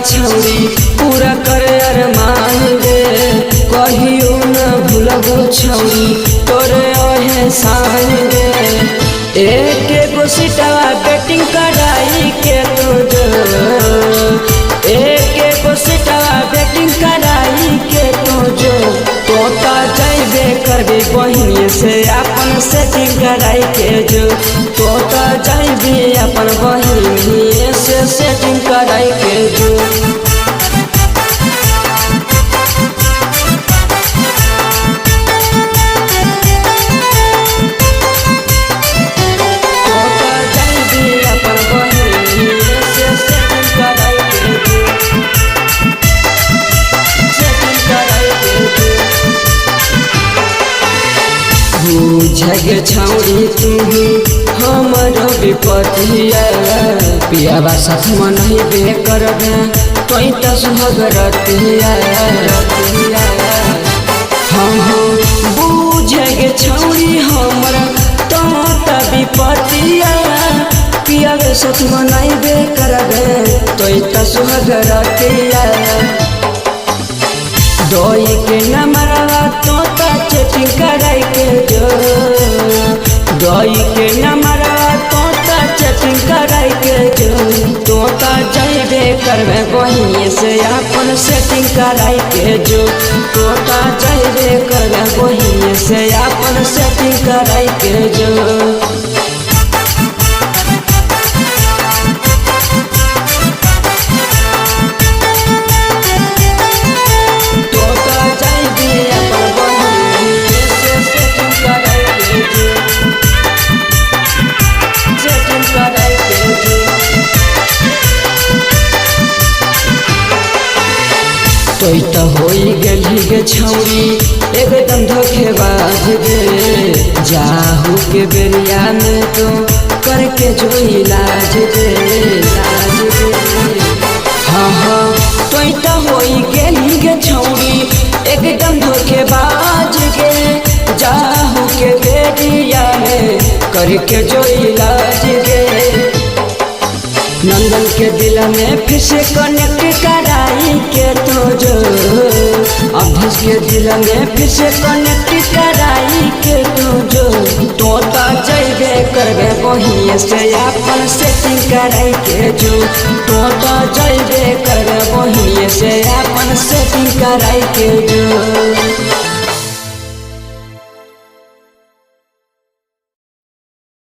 छौरी पूरा कर अरमान गे कहियो न भूलबो छौरी तोरे एहसान गे। एक एगो सीटवा बेटिंग कराई के तो जो एक एगो सीटवा बेटिंग कराई के तो जो तोता जाइबे करबे बहिनी से अपन सेटिंग कराई के जो तोता जाइबे अपन बहिनी से सेटिंग कराई के जो। बुझगे छौरी तू हमर विपतिया पियाबा साथ में नहीं बे करबे तोई त सुहगरतिया। हाँ बुझगे छौरी हमर तो त विपतिया पियाबा साथ में नहीं बे करबे तोई त सुहगरतिया। दोई के न मरवा तो चेटिंग कराई के जो दोई के न मरवा तो चेटिंग कराई के जो तोता जाइबे करबे बहिनी से अपन सेटिंग कराई के जो तोता जाइबे करबे बहिनी से अपन सेटिंग कराई के जो। तोई तो होई गेली गे छौरी एकदम धोखेबाज गे जाहू के बेरिया में तो करके जो इलाज गे लाज गे। हाँ तोई तो होई गेली गे छौरी एकदम धोखेबाज गे जाहू के बेरिया में करके जो इलाज गे। नंदन के दिल में फिर से कनेक्ट कराई के तो जो अभ्यास के दिल में फिर से कनेक्ट कराई के तो जो तोता जाइबे करबे बहिनी से अपन सेटिंग कराई के जो तोता जाइबे करबे बहिनी से अपन सेटिंग कराई के जो।